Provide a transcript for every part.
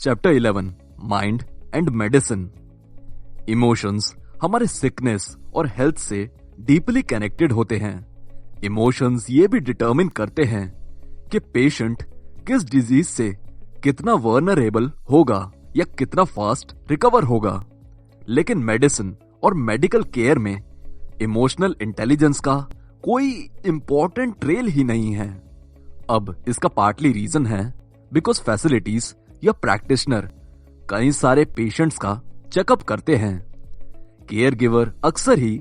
Chapter 11 mind and medicine. Emotions हमारे sickness और health से डीपली कनेक्टेड होते हैं। इमोशंस ये भी डिटरमिन करते हैं कि पेशेंट किस डिजीज से कितना वर्नरेबल होगा या कितना फास्ट रिकवर होगा। लेकिन मेडिसिन और मेडिकल केयर में इमोशनल इंटेलिजेंस का कोई इंपॉर्टेंट ट्रेल ही नहीं है। अब इसका पार्टली रीजन है बिकॉज फैसिलिटीज या प्रैक्टिशनर कई सारे पेशेंट्स का चेकअप करते हैं। केयर गिवर अक्सर ही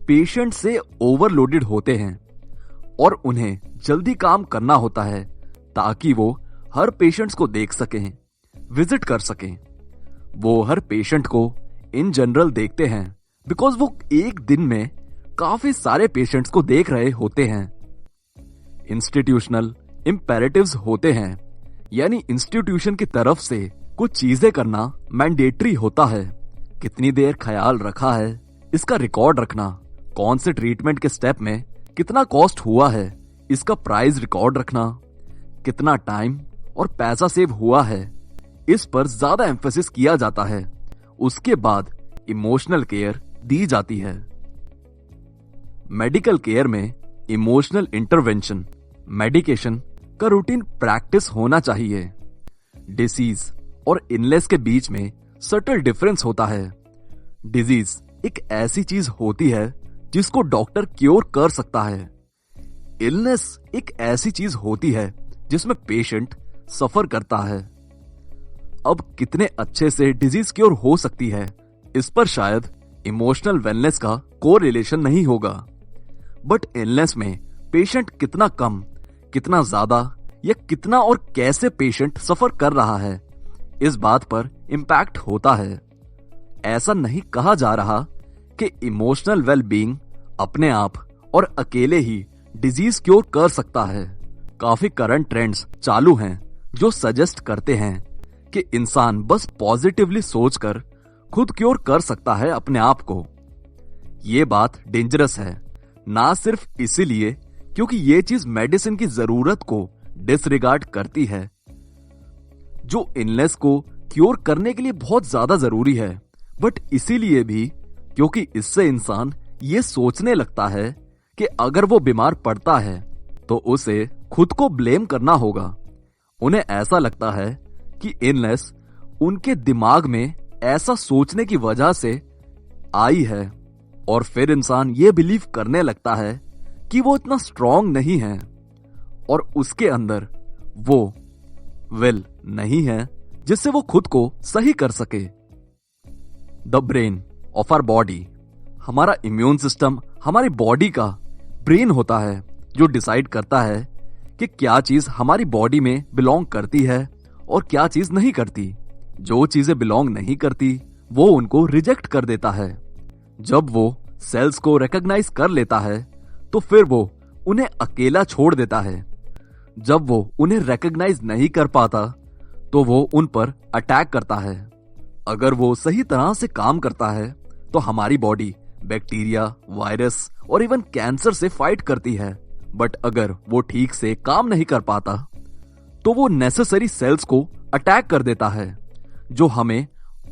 पेशेंट से ओवरलोडेड होते हैं और उन्हें जल्दी काम करना होता है ताकि वो हर पेशेंट्स को देख सकें, विजिट कर सकें। वो हर पेशेंट को इन जनरल देखते हैं बिकॉज वो एक दिन में काफी सारे पेशेंट्स को देख रहे होते हैं। इंस्टीट्यूशनल इंपेरेटिव्स होते हैं, यानी इंस्टीट्यूशन की तरफ से कुछ चीजें करना मैंडेटरी होता है। कितनी देर ख्याल रखा है इसका रिकॉर्ड रखना, कौन से ट्रीटमेंट के स्टेप में कितना कॉस्ट हुआ है इसका प्राइस रिकॉर्ड रखना, कितना टाइम और पैसा सेव हुआ है इस पर ज्यादा एम्फेसिस किया जाता है। उसके बाद इमोशनल केयर दी जाती है। मेडिकल केयर में इमोशनल इंटरवेंशन, मेडिकेशन का रूटीन प्रैक्टिस होना चाहिए। डिसीज और इलनेस के बीच में सटल डिफरेंस होता है। डिजीज एक ऐसी चीज होती है जिसको डॉक्टर क्योर कर सकता है। इलनेस एक ऐसी चीज होती है जिसमें पेशेंट सफर करता है। अब कितने अच्छे से डिजीज क्योर हो सकती है इस पर शायद इमोशनल वेलनेस का कोरिलेशन नहीं होगा, बट इलनेस में पेशेंट कितना कम, कितना ज्यादा या कितना और कैसे पेशेंट सफर कर रहा है इस बात पर इंपैक्ट होता है। ऐसा नहीं कहा जा रहा कि इमोशनल वेलबीइंग अपने आप और अकेले ही डिजीज क्योर कर सकता है। काफी करंट ट्रेंड्स चालू हैं जो सजेस्ट करते हैं कि इंसान बस पॉजिटिवली सोचकर खुद क्योर कर सकता है अपने आप को। ये बात डेंजरस है, ना सिर्फ इसीलिए क्योंकि ये चीज मेडिसिन की जरूरत को डिसरिगार्ड करती है जो इलनेस को क्योर करने के लिए बहुत ज्यादा जरूरी है, बट इसीलिए भी क्योंकि इससे इंसान ये सोचने लगता है कि अगर वो बीमार पड़ता है तो उसे खुद को ब्लेम करना होगा। उन्हें ऐसा लगता है कि इलनेस उनके दिमाग में ऐसा सोचने की वजह से आई है और फिर इंसान ये बिलीव करने लगता है कि वो इतना स्ट्रांग नहीं है और उसके अंदर वो विल नहीं है जिससे वो खुद को सही कर सके। The brain of our body, हमारा इम्यून सिस्टम हमारी बॉडी का ब्रेन होता है जो डिसाइड करता है कि क्या चीज हमारी बॉडी में बिलोंग करती है और क्या चीज नहीं करती। जो चीजें बिलोंग नहीं करती वो उनको रिजेक्ट कर देता है। जब वो सेल्स को रिकॉग्नाइज कर लेता है तो फिर वो उन्हें अकेला छोड़ देता है। जब वो उन्हें रिकॉग्नाइज नहीं कर पाता तो वो उन पर अटैक करता है। अगर वो सही तरह से काम करता है तो हमारी बॉडी बैक्टीरिया, वायरस और इवन कैंसर से फाइट करती है, बट अगर वो ठीक से काम नहीं कर पाता तो वो नेसेसरी सेल्स को अटैक कर देता है जो हमें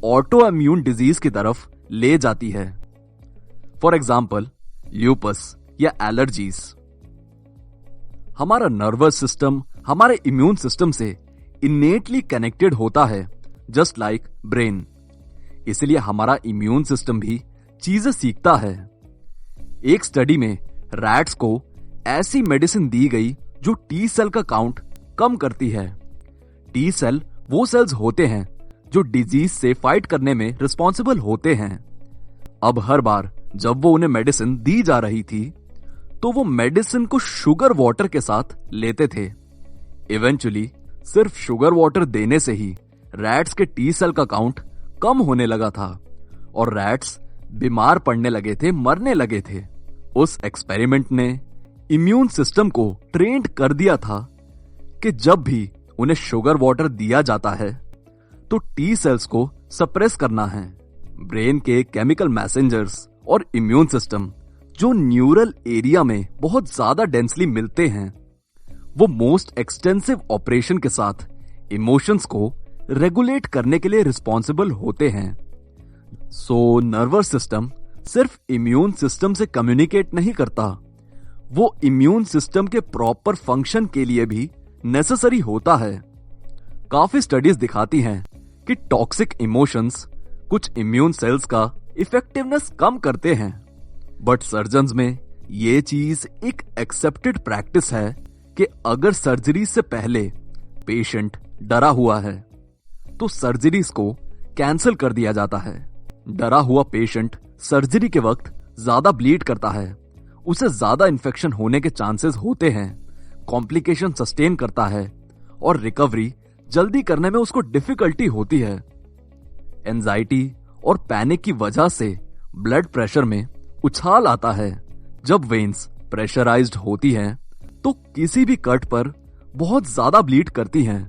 ऑटो इम्यून डिजीज की तरफ ले जाती है। फॉर एग्जाम्पल ल्यूपस या एलर्जीज। हमारा नर्वस सिस्टम हमारे इम्यून सिस्टम से इनेटली कनेक्टेड होता है जस्ट लाइक ब्रेन। इसलिए हमारा इम्यून सिस्टम भी चीजें सीखता है। एक स्टडी में रैट्स को ऐसी मेडिसिन दी गई जो टी सेल का काउंट कम करती है। टी सेल वो सेल्स होते हैं जो डिजीज से फाइट करने में रिस्पॉन्सिबल होते हैं। अब हर बार जब वो उन्हें मेडिसिन दी जा रही थी तो वो मेडिसिन को शुगर वाटर के साथ लेते थे। इवेंचुअली सिर्फ शुगर वाटर देने से ही रैट्स के टी सेल का काउंट कम होने लगा था और रैट्स बीमार पड़ने लगे थे, मरने लगे थे। उस एक्सपेरिमेंट ने इम्यून सिस्टम को ट्रेंड कर दिया था कि जब भी उन्हें शुगर वाटर दिया जाता है तो टी सेल्स को सप्रेस करना है। ब्रेन के केमिकल मैसेंजर्स और इम्यून सिस्टम जो न्यूरल एरिया में बहुत ज्यादा डेंसली मिलते हैं वो मोस्ट एक्सटेंसिव ऑपरेशन के साथ इमोशंस को रेगुलेट करने के लिए रिस्पॉन्सिबल होते हैं। सो नर्वस सिस्टम सिर्फ इम्यून सिस्टम से कम्युनिकेट नहीं करता, वो इम्यून सिस्टम के प्रॉपर फंक्शन के लिए भी नेसेसरी होता है। काफी स्टडीज दिखाती हैं कि टॉक्सिक इमोशंस कुछ इम्यून सेल्स का इफेक्टिवनेस कम करते हैं, बट सर्जन्स में ये चीज एक एक्सेप्टेड प्रैक्टिस है कि अगर सर्जरी से पहले पेशेंट डरा हुआ है तो सर्जरीज को कैंसिल कर दिया जाता है। डरा हुआ पेशेंट सर्जरी के वक्त ज्यादा ब्लीड करता है, उसे ज्यादा इन्फेक्शन होने के चांसेस होते हैं, कॉम्प्लिकेशन सस्टेन करता है और रिकवरी जल्दी करने में उसको डिफिकल्टी होती है। एंजाइटी और पैनिक की वजह से ब्लड प्रेशर में उछाल आता है। जब वेन्स प्रेशराइज्ड होती हैं तो किसी भी कट पर बहुत ज्यादा ब्लीड करती हैं।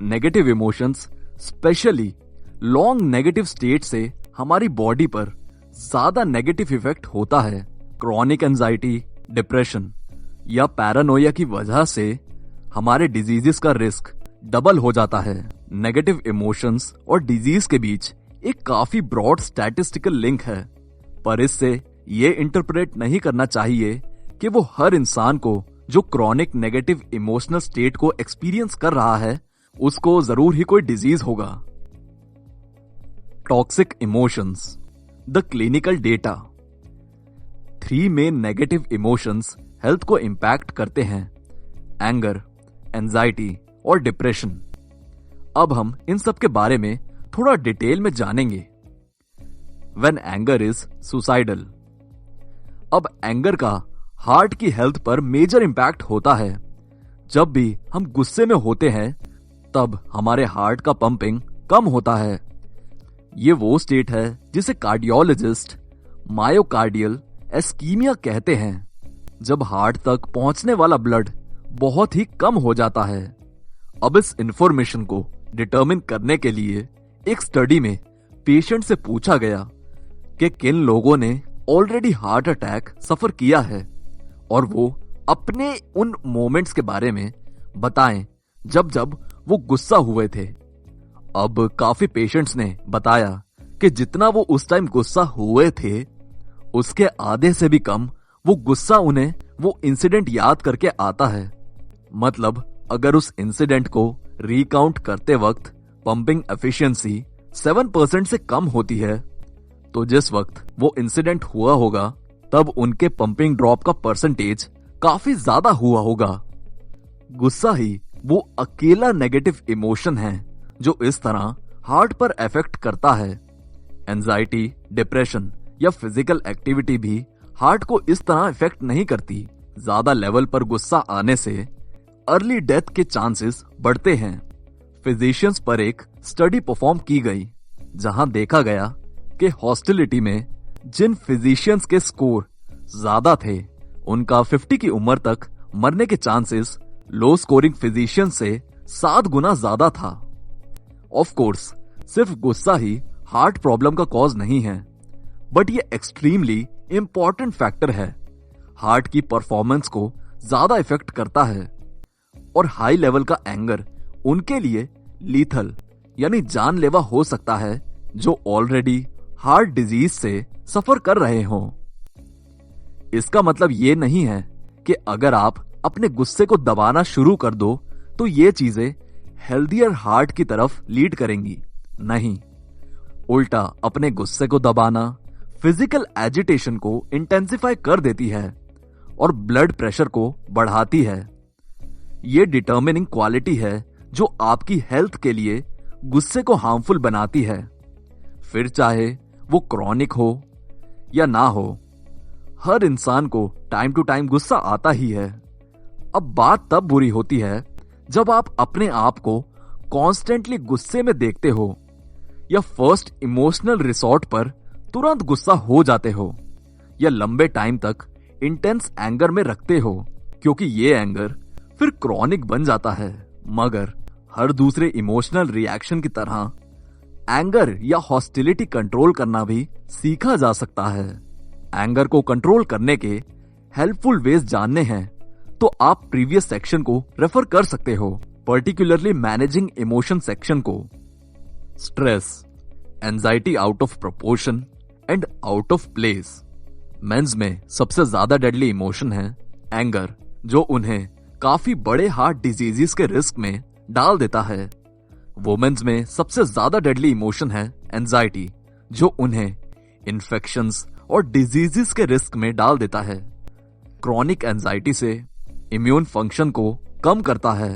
Negative emotions, specially long negative state से हमारी बॉडी पर ज्यादा नेगेटिव इफेक्ट होता है। क्रॉनिक एंजाइटी, डिप्रेशन या पैरानोया की वजह से हमारे डिजीजेस का रिस्क डबल हो जाता है। नेगेटिव इमोशंस और डिजीज के बीच एक काफी ब्रॉड स्टैटिस्टिकल लिंक है, पर इससे ये इंटरप्रेट नहीं करना चाहिए कि वो हर इंसान को जो क्रॉनिक नेगेटिव इमोशनल स्टेट को एक्सपीरियंस कर रहा है उसको जरूर ही कोई डिजीज होगा। Toxic emotions, the clinical data. 3 main negative emotions health को इंपैक्ट करते हैं: एंगर, एंजाइटी और डिप्रेशन। अब हम इन सब के बारे में थोड़ा डिटेल में जानेंगे। When anger is suicidal। अब एंगर का हार्ट की हेल्थ पर मेजर इंपैक्ट होता है। जब भी हम गुस्से में होते हैं तब हमारे हार्ट का पंपिंग कम होता है। ये वो स्टेट है जिसे कार्डियोलॉजिस्ट मायोकार्डियल एस्कीमिया कहते हैं, जब हार्ट तक पहुंचने वाला ब्लड बहुत ही कम हो जाता है। अब इस इंफॉर्मेशन को डिटरमिन करने के लिए एक स्टडी में पेशेंट से पूछा गया कि किन लोगों ने ऑलरेडी हार्ट अटैक सफर किया है और वो अपने उन मोमेंट्स के बारे में बताएं जब जब वो गुस्सा हुए थे। अब काफी पेशेंट्स ने बताया कि जितना वो उस टाइम गुस्सा हुए थे उसके आधे से भी कम वो गुस्सा उन्हें वो इंसिडेंट याद करके आता है। मतलब अगर उस इंसिडेंट को रिकाउंट करते वक्त पंपिंग एफिशिएंसी 7% से कम होती है तो जिस वक्त वो इंसिडेंट हुआ होगा तब उनके पंपिंग ड्रॉप का परसेंटेज काफी ज्यादा हुआ होगा। गुस्सा ही वो अकेला नेगेटिव इमोशन है जो इस तरह हार्ट पर इफेक्ट करता है। एंजाइटी, डिप्रेशन या फिजिकल एक्टिविटी भी हार्ट को इस तरह इफेक्ट नहीं करती। ज्यादा लेवल पर गुस्सा आने से अर्ली डेथ के चांसेस बढ़ते हैं। फिजिशियंस पर एक स्टडी परफॉर्म की गई जहां देखा गया कि हॉस्टिलिटी में जिन फिजिशियंस के स्कोर ज्यादा थे उनका 50 की उम्र तक मरने के चांसेस लो स्कोरिंग फिजिशियन से 7 गुना ज्यादा था। ऑफ कोर्स सिर्फ गुस्सा ही हार्ट प्रॉब्लम का कॉज नहीं है, बट ये एक्सट्रीमली इंपॉर्टेंट फैक्टर है। हार्ट की परफॉर्मेंस को ज्यादा इफेक्ट करता है और हाई लेवल का एंगर उनके लिए लीथल यानी जानलेवा हो सकता है जो ऑलरेडी हार्ट डिजीज से सफर कर रहे हो। इसका मतलब ये नहीं है कि अगर आप अपने गुस्से को दबाना शुरू कर दो तो ये चीजें हेल्दियर हार्ट की तरफ लीड करेंगी। नहीं, उल्टा अपने गुस्से को दबाना फिजिकल एजिटेशन को इंटेंसिफाई कर देती है और ब्लड प्रेशर को बढ़ाती है। ये डिटर्मिनिंग क्वालिटी है जो आपकी हेल्थ के लिए गुस्से को हार्मफुल बनाती है, फिर चाहे वो क्रॉनिक हो या ना हो। हर इंसान को टाइम टू टाइम गुस्सा आता ही है। अब बात तब बुरी होती है जब आप अपने आप को कॉन्स्टेंटली गुस्से में देखते हो या फर्स्ट इमोशनल रिसॉर्ट पर तुरंत गुस्सा हो जाते हो या लंबे टाइम तक इंटेंस एंगर में रखते हो, क्योंकि ये एंगर फिर क्रॉनिक बन जाता है। मगर हर दूसरे इमोशनल रिएक्शन की तरह एंगर या हॉस्टिलिटी कंट्रोल करना भी सीखा जा सकता है। एंगर को कंट्रोल करने के हेल्पफुल वेज जानने हैं तो आप प्रीवियस सेक्शन को रेफर कर सकते हो। पर्टिकुलरली मैनेजिंग इमोशन सेक्शन को stress, anxiety out of proportion and out of place. Men's में सबसे ज्यादा डेडली इमोशन है एंगर, जो उन्हें काफी बड़े हार्ट डिजीजेस के रिस्क में डाल देता है। वुमेन्स में सबसे ज्यादा डेडली इमोशन है एंजाइटी, जो उन्हें इन्फेक्शंस और डिजीजेस के रिस्क में डाल देता है। क्रॉनिक एंजाइटी से इम्यून फंक्शन को कम करता है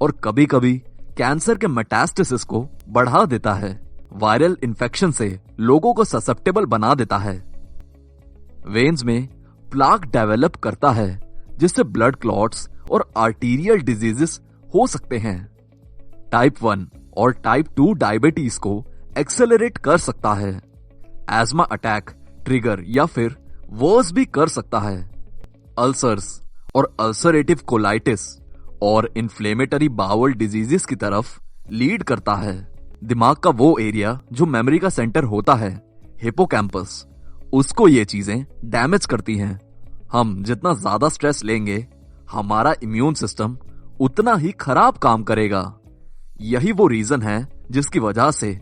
और कभी कभी कैंसर के मेटास्टेसिस को बढ़ा देता है। वायरल इन्फेक्शन से लोगों को ससेप्टेबल बना देता है। वेन्स में प्लाक डेवलप करता है, जिससे ब्लड क्लॉट्स और आर्टीरियल डिजीजेस हो सकते हैं। टाइप 1 और टाइप 2 डायबिटीज को एक्सेलरेट कर सकता है। एस्मा अटैक ट्रिगर या फिर वर्स भी कर सकता है। अल्सर्स और अल्सरेटिव कोलाइटिस और इन्फ्लेमेटरी बाउल डिजीजेस की तरफ लीड करता है। दिमाग का वो एरिया जो मेमोरी का सेंटर होता है, हिपोकैम्पस, उसको ये चीजें डैमेज करती हैं। हम जितना ज्यादा स्ट्रेस लेंगे, हमारा इम्यून सिस्टम उतना ही खराब काम करेगा। यही वो रीजन है जिसकी वजह से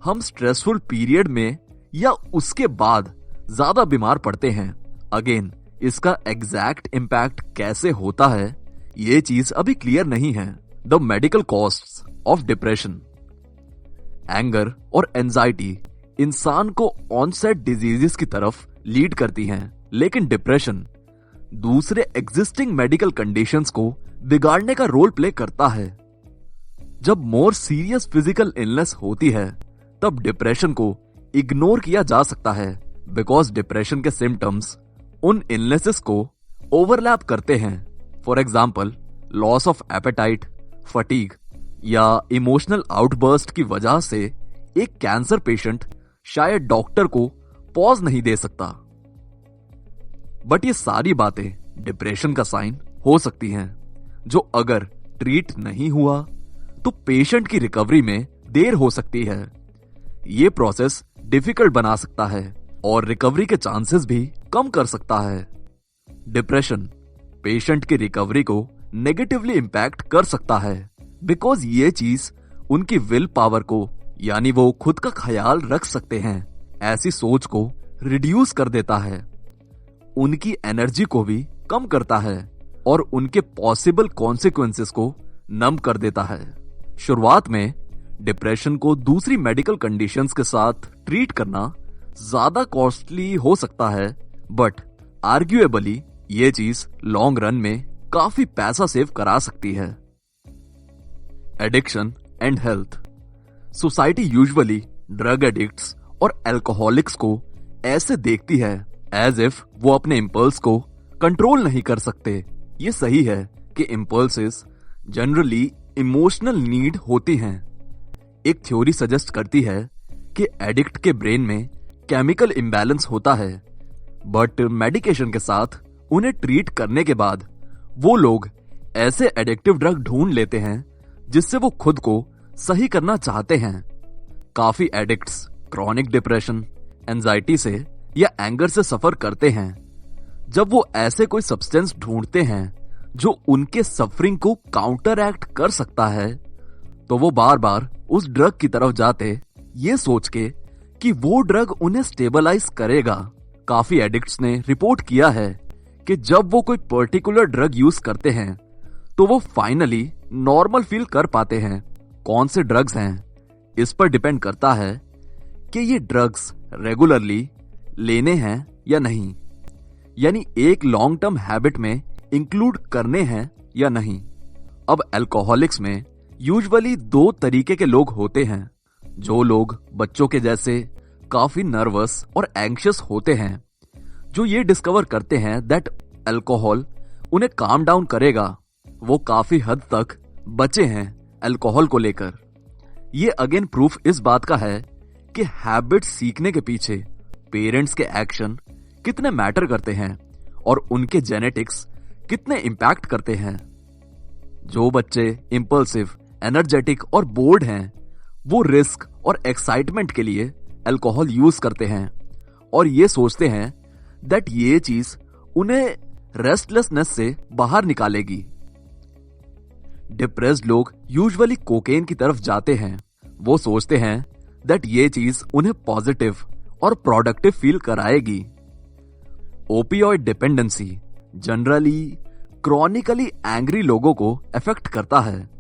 हम स्ट्रेसफुल पीरियड में या उसके बाद ज्यादा बीमार पड़ते हैं। अगेन, इसका एग्जैक्ट इम्पैक्ट कैसे होता है, ये चीज अभी क्लियर नहीं है। The medical costs of depression. Anger और एंजाइटी इंसान को ऑनसेट डिजीजेस की तरफ लीड करती हैं, लेकिन डिप्रेशन दूसरे एग्जिस्टिंग मेडिकल कंडीशंस को बिगाड़ने का रोल प्ले करता है। जब मोर सीरियस फिजिकल इलनेस होती है, तब डिप्रेशन को इग्नोर किया जा सकता है, बिकॉज डिप्रेशन के सिम्टम्स उन इलनेसेस को ओवरलैप करते हैं। For example, loss of appetite, fatigue या इमोशनल आउटबर्स्ट की वजह से एक कैंसर पेशेंट शायद डॉक्टर को पॉज नहीं दे सकता। बट ये सारी बातें डिप्रेशन का साइन हो सकती हैं, जो अगर ट्रीट नहीं हुआ तो पेशेंट की रिकवरी में देर हो सकती है। ये प्रोसेस डिफिकल्ट बना सकता है और रिकवरी के चांसेस भी कम कर सकता है। डिप्रेशन पेशेंट की रिकवरी को नेगेटिवली इंपैक्ट कर सकता है, बिकॉज ये चीज उनकी विल पावर को, यानी वो खुद का ख्याल रख सकते हैं, ऐसी सोच को रिड्यूस कर देता है। उनकी एनर्जी को भी कम करता है और उनके पॉसिबल कॉन्सिक्वेंसेस को नम कर देता है। शुरुआत में डिप्रेशन को दूसरी मेडिकल कंडीशंस के साथ ट्रीट करना ज्यादा कॉस्टली हो सकता है, बट आर्ग्यूएबली ये चीज लॉन्ग रन में काफी पैसा सेव करा सकती है। Addiction and health. Society usually drug addicts और अल्कोहलिक्स को ऐसे देखती है एज इफ वो अपने इंपल्स को कंट्रोल नहीं कर सकते। ये सही है कि इंपल्सेस जनरली इमोशनल नीड होती हैं। एक थ्योरी सजेस्ट करती है कि एडिक्ट के ब्रेन में केमिकल इम्बैलेंस होता है, बट मेडिकेशन के साथ उन्हें ट्रीट करने के बाद वो लोग ऐसे एडिक्टिव ड्रग ढूंढ लेते हैं जिससे वो खुद को सही करना चाहते हैं। काफी एडिक्ट्स क्रॉनिक डिप्रेशन, एंजाइटी से या एंगर से सफर करते हैं। जब वो ऐसे कोई सब्सटेंस ढूंढते हैं जो उनके सफरिंग को काउंटर एक्ट कर सकता है, तो वो बार बार उस ड्रग की तरफ जाते, ये सोच के कि वो ड्रग उन्हें स्टेबलाइज करेगा। काफी एडिक्ट्स ने रिपोर्ट किया है कि जब वो कोई पर्टिकुलर ड्रग यूज करते हैं तो वो फाइनली नॉर्मल फील कर पाते हैं। कौन से ड्रग्स हैं, इस पर डिपेंड करता है कि ये ड्रग्स रेगुलरली लेने हैं या नहीं, यानी एक लॉन्ग टर्म हैबिट में इंक्लूड करने हैं या नहीं। अब अल्कोहलिक्स में यूजुअली 2 तरीके के लोग होते हैं। जो लोग बच्चों के जैसे काफी नर्वस और एंग्शियस होते हैं, जो ये डिस्कवर करते हैं दैट अल्कोहल उन्हें काम डाउन करेगा, वो काफी हद तक बचे हैं अल्कोहल को लेकर। ये अगेन प्रूफ इस बात का है कि हैबिट सीखने के पीछे पेरेंट्स के एक्शन कितने मैटर करते हैं और उनके जेनेटिक्स कितने इंपैक्ट करते हैं। जो बच्चे इंपल्सिव, एनर्जेटिक और बोर्ड हैं, वो रिस्क और एक्साइटमेंट के लिए अल्कोहल यूज करते हैं और ये सोचते हैं दैट ये चीज उन्हें रेस्टलेसनेस से बाहर निकालेगी। डिप्रेस्ड लोग यूजुअली कोकेन की तरफ जाते हैं। वो सोचते हैं दैट ये चीज उन्हें पॉजिटिव और प्रोडक्टिव फील कराएगी। Opioid dependency generally chronically angry लोगों को अफेक्ट करता है।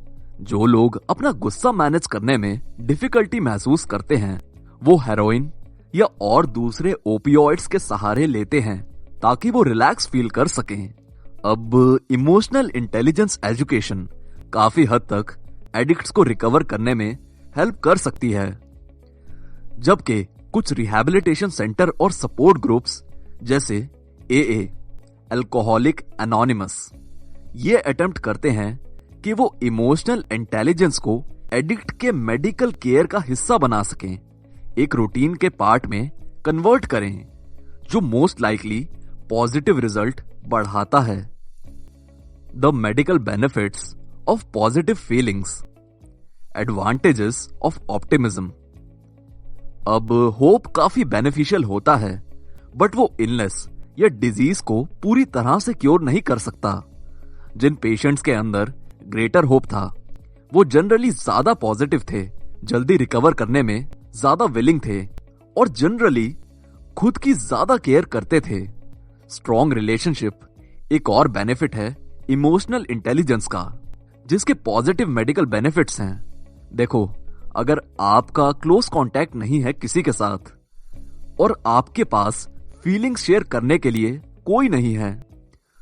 जो लोग अपना गुस्सा मैनेज करने में डिफिकल्टी महसूस करते हैं वो हेरोइन या और दूसरे ओपियोइड्स के सहारे लेते हैं ताकि वो रिलैक्स फील कर सकें। अब इमोशनल इंटेलिजेंस एजुकेशन काफी हद तक एडिक्ट्स को रिकवर करने में हेल्प कर सकती है, जबकि कुछ रिहैबिलिटेशन सेंटर और सपोर्ट ग्रुप्स जैसे AA अल्कोहलिक एनोनिमस ये अटेम्प्ट करते हैं कि वो इमोशनल इंटेलिजेंस को एडिक्ट के मेडिकल केयर का हिस्सा बना सकें, एक रूटीन के पार्ट में कन्वर्ट करें, जो मोस्ट लाइकली पॉजिटिव रिजल्ट बढ़ाता है। The medical benefits of positive feelings, advantages of optimism. अब होप काफी बेनिफिशियल होता है, बट वो इलनेस या डिजीज को पूरी तरह से क्योर नहीं कर सकता। जिन पेशेंट्स के अंदर ग्रेटर होप था वो जनरली ज्यादा पॉजिटिव थे, जल्दी रिकवर करने में ज्यादा विलिंग थे और जनरली खुद की ज्यादा केयर करते थे। स्ट्रॉन्ग रिलेशनशिप एक और बेनिफिट है इमोशनल इंटेलिजेंस का, जिसके पॉजिटिव मेडिकल बेनिफिट्स हैं। देखो, अगर आपका क्लोज कांटेक्ट नहीं है किसी के साथ और आपके पास फीलिंग्स शेयर करने के लिए कोई नहीं है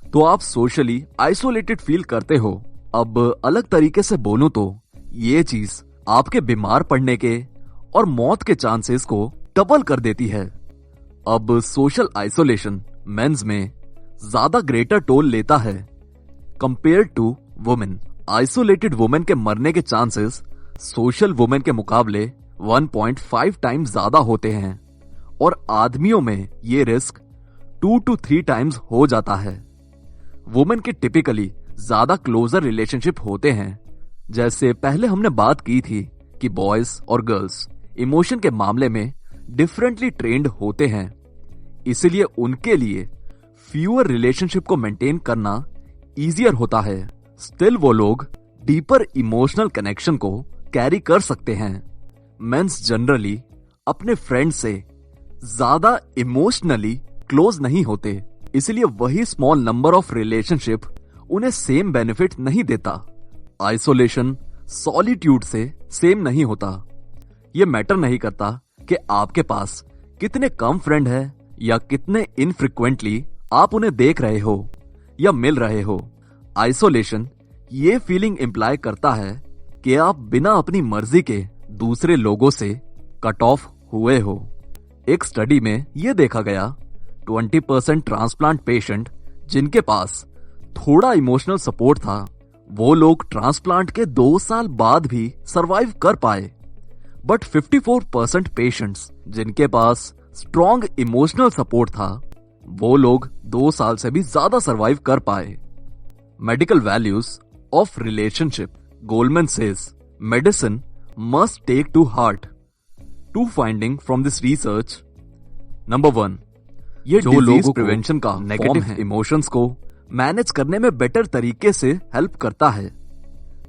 तो आप सोशली आइसोलेटेड फील करते हो। अब अलग तरीके से बोलूं तो ये चीज आपके बीमार पड़ने के और मौत के चांसेस को डबल कर देती है। अब सोशल आइसोलेशन मेंस में ज्यादा ग्रेटर टोल लेता है compare to women. Isolated women के मरने के चांसेस सोशल वुमेन के मुकाबले 1.5 टाइम्स ज्यादा होते हैं और आदमियों में ये रिस्क 2 to 3 टाइम्स हो जाता है। वुमेन के टिपिकली ज्यादा क्लोजर रिलेशनशिप होते हैं, जैसे पहले हमने बात की थी कि बॉयज और गर्ल्स इमोशन के मामले में डिफरेंटली ट्रेंड होते हैं, इसलिए उनके लिए फ्यूअर रिलेशनशिप को मेंटेन करना इजियर होता है। स्टिल वो लोग डीपर इमोशनल कनेक्शन को कैरी कर सकते हैं। मेंस जनरली अपने फ्रेंड से ज्यादा इमोशनली क्लोज नहीं होते, इसलिए वही स्मॉल नंबर ऑफ रिलेशनशिप उन्हें सेम बेनिफिट नहीं देता। आइसोलेशन सॉलिट्यूड से सेम नहीं होता। यह मैटर नहीं करता कि आपके पास कितने कम फ्रेंड है या कितने इनफ्रीक्वेंटली आप उन्हें देख रहे हो या मिल रहे हो। आइसोलेशन ये फीलिंग इंप्लाई करता है कि आप बिना अपनी मर्जी के दूसरे लोगों से कट ऑफ हुए हो। एक स्टडी में यह देखा गया 20% ट्रांसप्लांट पेशेंट जिनके पास थोड़ा इमोशनल सपोर्ट था, वो लोग ट्रांसप्लांट के 2 साल बाद भी सरवाइव कर पाए, बट 54% पेशेंट्स जिनके पास स्ट्रॉन्ग इमोशनल सपोर्ट था, वो लोग 2 साल से भी ज्यादा सरवाइव कर पाए। Medical values of relationship. Goldman says medicine must take to heart to finding from this research. Number 1, ये जो लोग प्रिवेंशन का नेगेटिव इमोशंस को मैनेज करने में बेटर तरीके से हेल्प करता है।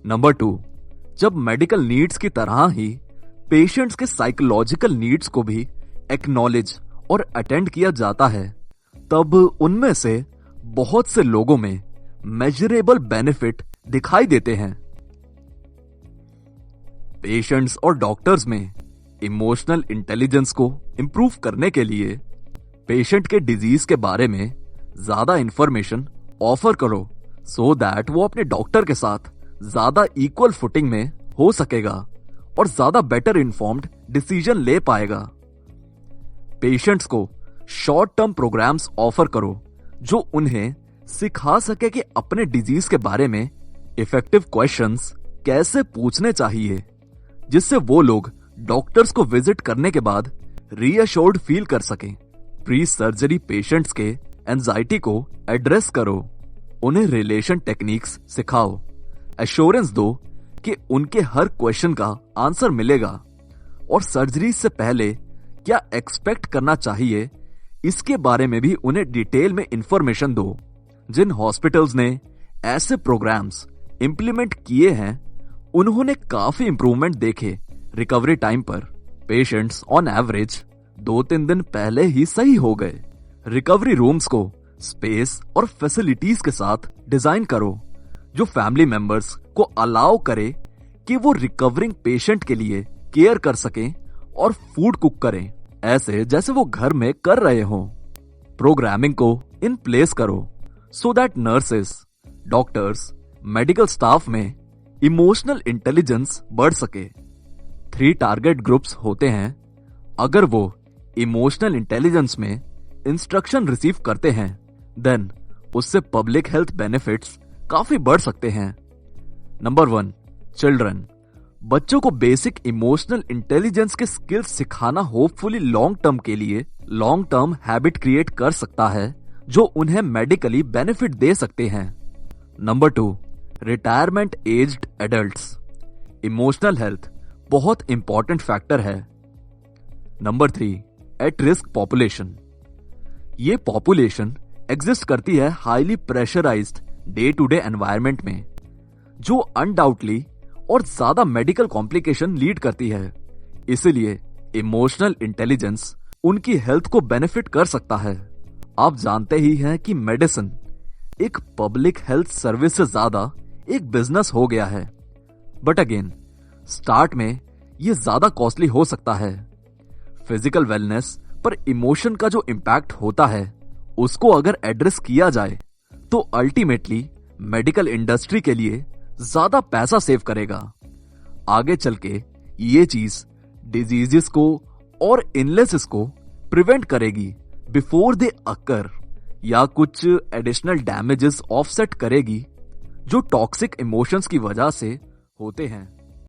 नंबर 2, जब मेडिकल नीड्स की तरह ही पेशेंट्स के साइकोलॉजिकल नीड्स को भी एक्नॉलेज और अटेंड किया जाता है, तब उनमें से बहुत से लोगों में मेजरेबल बेनिफिट दिखाई देते हैं। पेशेंट्स और डॉक्टर्स में इमोशनल इंटेलिजेंस को इंप्रूव करने के लिए पेशेंट के डिजीज के बारे में ज्यादा इंफॉर्मेशन ऑफर करो, सो दैट वो अपने डॉक्टर के साथ ज्यादा इक्वल फुटिंग में हो सकेगा और ज्यादा बेटर इन्फॉर्म्ड डिसीजन ले पाएगा। पेशेंट्स को शॉर्ट टर्म प्रोग्राम्स ऑफर करो जो उन्हें सिखा सके कि अपने डिजीज के बारे में इफेक्टिव क्वेश्चंस कैसे पूछने चाहिए, जिससे वो लोग डॉक्टर्स को विजिट करने के बाद रीअश्योर्ड फील कर सकें। प्री सर्जरी पेशेंट्स के एंजाइटी को एड्रेस करो, उन्हें रिलेशन टेक्निक्स सिखाओ, एश्योरेंस दो कि उनके हर क्वेश्चन का आंसर मिलेगा और सर्जरी से पहले क्या एक्सपेक्ट करना चाहिए इसके बारे में भी उन्हें डिटेल में इंफॉर्मेशन दो। जिन हॉस्पिटल्स ने ऐसे प्रोग्राम्स इंप्लीमेंट किए हैं उन्होंने काफी इंप्रूवमेंट देखे रिकवरी टाइम पर। पेशेंट्स ऑन एवरेज 2-3 दिन पहले ही सही हो गए। रिकवरी रूम्स को स्पेस और फैसिलिटीज के साथ डिजाइन करो जो फैमिली मेंबर्स को अलाउ करे कि वो रिकवरिंग पेशेंट के लिए केयर कर सकें और फूड कुक करें ऐसे जैसे वो घर में कर रहे हों। प्रोग्रामिंग को इन प्लेस करो so that nurses, doctors, medical staff में इमोशनल इंटेलिजेंस बढ़ सके। 3 टारगेट ग्रुप्स होते हैं। अगर वो इमोशनल इंटेलिजेंस में इंस्ट्रक्शन रिसीव करते हैं देन उससे पब्लिक हेल्थ बेनिफिट्स काफी बढ़ सकते हैं। Number 1, children. बच्चों को बेसिक इमोशनल इंटेलिजेंस के स्किल्स सिखाना होपफुली लॉन्ग टर्म के लिए लॉन्ग टर्म हैबिट क्रिएट कर सकता है जो उन्हें मेडिकली बेनिफिट दे सकते हैं। Number 2, retirement aged adults. Emotional health बहुत इंपॉर्टेंट फैक्टर है। Number 3, at risk population. ये पॉपुलेशन एग्जिस्ट करती है highly pressurised day to day environment में जो अनडाउटली और ज्यादा मेडिकल कॉम्प्लिकेशन लीड करती है। इसलिए इमोशनल इंटेलिजेंस उनकी हेल्थ को बेनिफिट कर सकता है। आप जानते ही हैं कि मेडिसिन एक पब्लिक हेल्थ सर्विस से ज्यादा एक बिजनेस हो गया है। बट अगेन स्टार्ट में ये ज्यादा कॉस्टली हो सकता है। फिजिकल वेलनेस पर इमोशन का जो इम्पैक्ट होता है उसको अगर एड्रेस किया जाए तो अल्टीमेटली मेडिकल इंडस्ट्री के लिए ज्यादा पैसा सेव करेगा। आगे चल के ये चीज डिजीजेस को और इलनेसेस को प्रिवेंट करेगी बिफोर दे अकर, या कुछ एडिशनल डैमेजेस ऑफसेट करेगी जो टॉक्सिक इमोशंस की वजह से होते हैं।